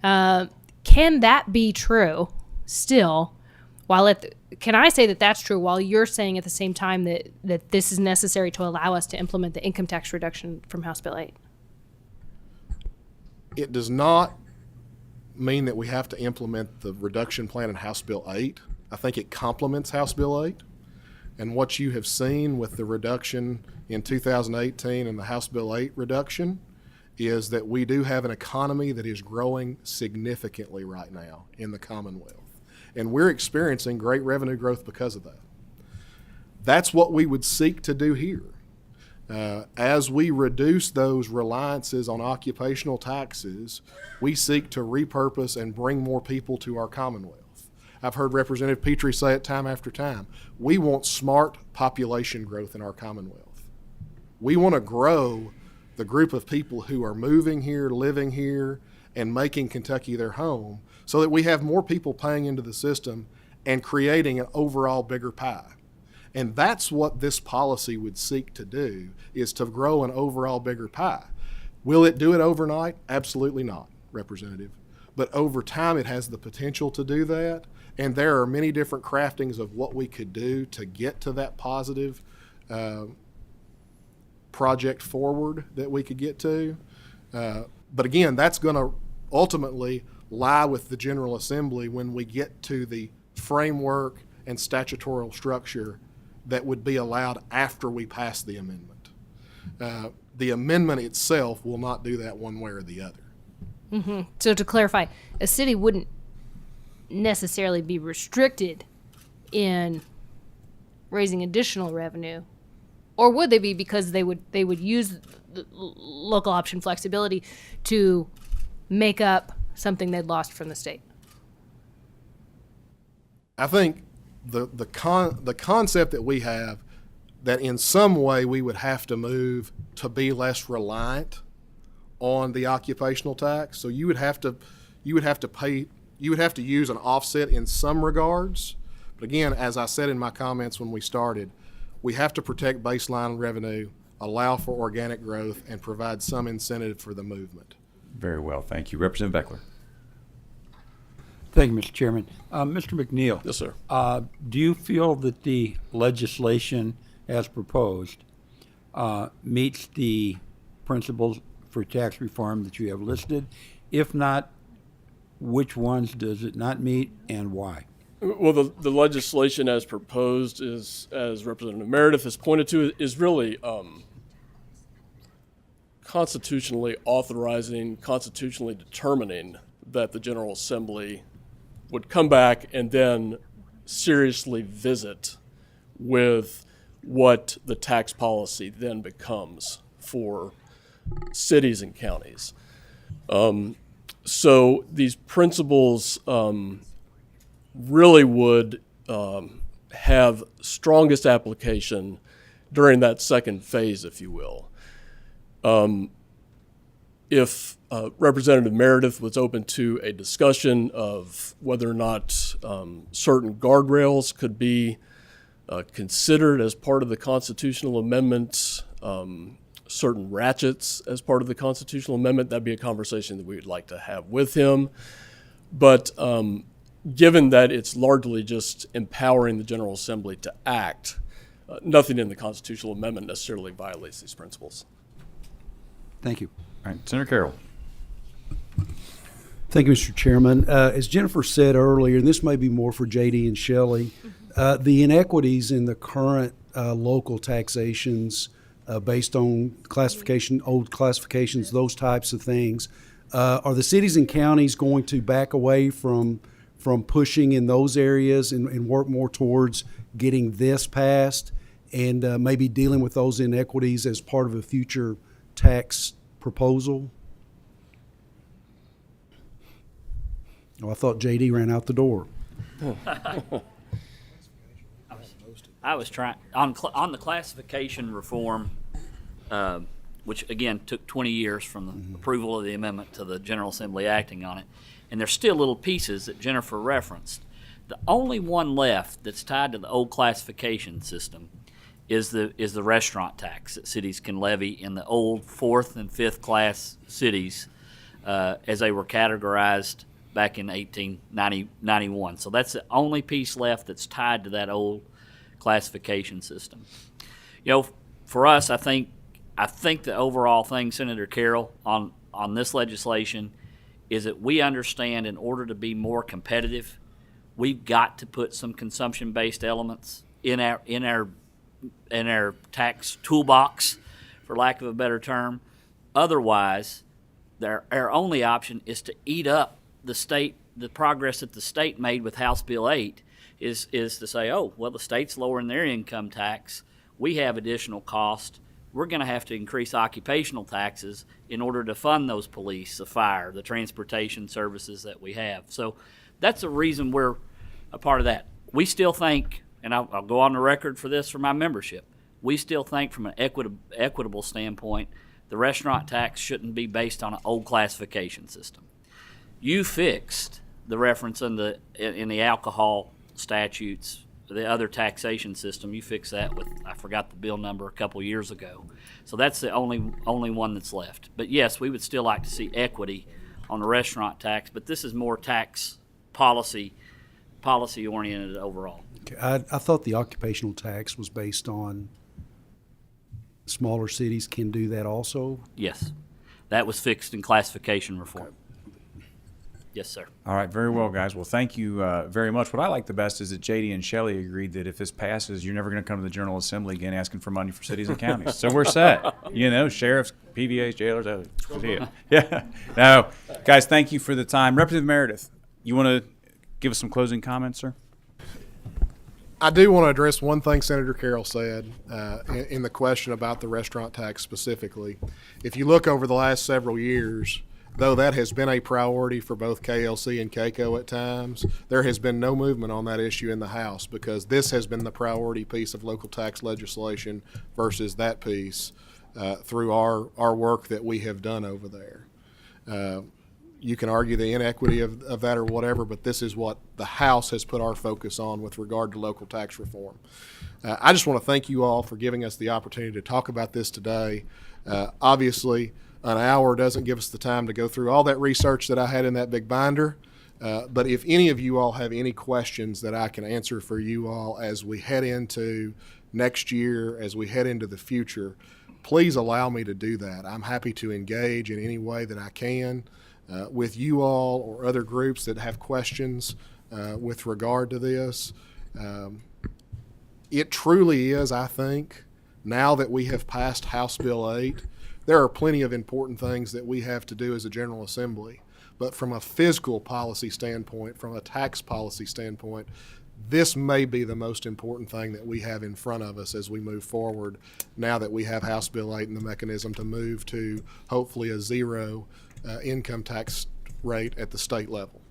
Can that be true still? Can I say that that's true while you're saying at the same time that this is necessary to allow us to implement the income tax reduction from House Bill 8? It does not mean that we have to implement the reduction plan in House Bill 8. I think it complements House Bill 8. And what you have seen with the reduction in 2018 and the House Bill 8 reduction is that we do have an economy that is growing significantly right now in the Commonwealth. And we're experiencing great revenue growth because of that. That's what we would seek to do here. As we reduce those reliances on occupational taxes, we seek to repurpose and bring more people to our Commonwealth. I've heard Representative Petrie say it time after time. We want smart population growth in our Commonwealth. We want to grow the group of people who are moving here, living here, and making Kentucky their home so that we have more people paying into the system and creating an overall bigger pie. And that's what this policy would seek to do, is to grow an overall bigger pie. Will it do it overnight? Absolutely not, Representative. But over time, it has the potential to do that. And there are many different craftings of what we could do to get to that positive project forward that we could get to. But again, that's going to ultimately lie with the General Assembly when we get to the framework and statutory structure that would be allowed after we pass the amendment. The amendment itself will not do that one way or the other. Mm-hmm. So to clarify, a city wouldn't necessarily be restricted in raising additional revenue, or would they be, because they would use the local option flexibility to make up something they'd lost from the state? I think the concept that we have, that in some way we would have to move to be less reliant on the occupational tax. So you would have to use an offset in some regards. But again, as I said in my comments when we started, we have to protect baseline revenue, allow for organic growth, and provide some incentive for the movement. Very well, thank you. Representative Beckler. Thank you, Mr. Chairman. Mr. McNeil. Yes, sir. Do you feel that the legislation as proposed meets the principles for tax reform that you have listed? If not, which ones does it not meet and why? Well, the legislation as proposed is, as Representative Meredith has pointed to, is really constitutionally authorizing, constitutionally determining that the General Assembly would come back and then seriously visit with what the tax policy then becomes for cities and counties. So these principles really would have strongest application during that second phase, if you will. If Representative Meredith was open to a discussion of whether or not certain guardrails could be considered as part of the constitutional amendment, certain ratchets as part of the constitutional amendment, that'd be a conversation that we would like to have with him. But given that it's largely just empowering the General Assembly to act, nothing in the constitutional amendment necessarily violates these principles. Thank you. All right, Senator Carroll. Thank you, Mr. Chairman. As Jennifer said earlier, and this may be more for JD and Shelley, the inequities in the current local taxations based on classification, old classifications, those types of things, are the cities and counties going to back away from pushing in those areas and work more towards getting this passed and maybe dealing with those inequities as part of a future tax proposal? Oh, I thought JD ran out the door. I was trying on the classification reform, which again took 20 years from the approval of the amendment to the General Assembly acting on it, and there's still little pieces that Jennifer referenced. The only one left that's tied to the old classification system is the restaurant tax that cities can levy in the old 4th and 5th class cities as they were categorized back in 1891. So that's the only piece left that's tied to that old classification system. For us, I think the overall thing, Senator Carroll, on this legislation is that we understand in order to be more competitive, we've got to put some consumption-based elements in our tax toolbox, for lack of a better term. Otherwise, our only option is to eat up the progress that the state made with House Bill 8 is to say, oh, well, the state's lowering their income tax. We have additional cost. We're going to have to increase occupational taxes in order to fund those police, the fire, the transportation services that we have. So that's the reason we're a part of that. We still think, and I'll go on the record for this for my membership, we still think from an equitable standpoint, the restaurant tax shouldn't be based on an old classification system. You fixed the reference in the alcohol statutes, the other taxation system. You fixed that with, I forgot the bill number, a couple years ago. So that's the only one that's left. But yes, we would still like to see equity on the restaurant tax, but this is more tax policy oriented overall. Okay. I thought the occupational tax was based on smaller cities can do that also? Yes. That was fixed in classification reform. Okay. Yes, sir. All right, very well, guys. Well, thank you very much. What I like the best is that JD and Shelley agreed that if this passes, you're never going to come to the General Assembly again asking for money for cities and counties. So we're set. Sheriffs, PVAs, jailers. Yeah. No, guys, thank you for the time. Representative Meredith, you want to give us some closing comments, sir? I do want to address one thing Senator Carroll said in the question about the restaurant tax specifically. If you look over the last several years, though that has been a priority for both KLC and KCO at times, there has been no movement on that issue in the House because this has been the priority piece of local tax legislation versus that piece through our work that we have done over there. You can argue the inequity of that or whatever, but this is what the House has put our focus on with regard to local tax reform. I just want to thank you all for giving us the opportunity to talk about this today. Obviously, an hour doesn't give us the time to go through all that research that I had in that big binder. But if any of you all have any questions that I can answer for you all as we head into next year, as we head into the future, please allow me to do that. I'm happy to engage in any way that I can with you all or other groups that have questions with regard to this. It truly is, I think, now that we have passed House Bill 8, there are plenty of important things that we have to do as a General Assembly. But from a fiscal policy standpoint, from a tax policy standpoint, this may be the most important thing that we have in front of us as we move forward now that we have House Bill 8 and the mechanism to move to hopefully a zero income tax rate at the state level.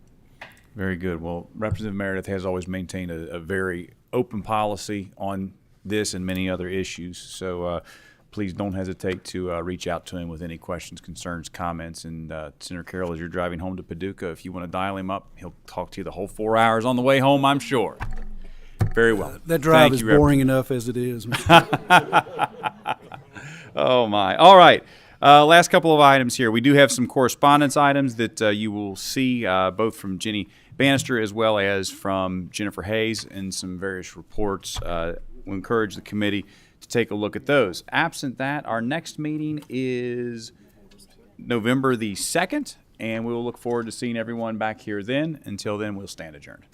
Very good. Well, Representative Meredith has always maintained a very open policy on this and many other issues. So please don't hesitate to reach out to him with any questions, concerns, comments. And Senator Carroll, as you're driving home to Paducah, if you want to dial him up, he'll talk to you the whole 4 hours on the way home, I'm sure. Very well. That drive is boring enough as it is. Oh, my. All right. Last couple of items here. We do have some correspondence items that you will see both from Jenny Bannister as well as from Jennifer Hayes and some various reports. We'll encourage the committee to take a look at those. Absent that, our next meeting is November the 2nd, and we will look forward to seeing everyone back here then. Until then, we'll stand adjourned.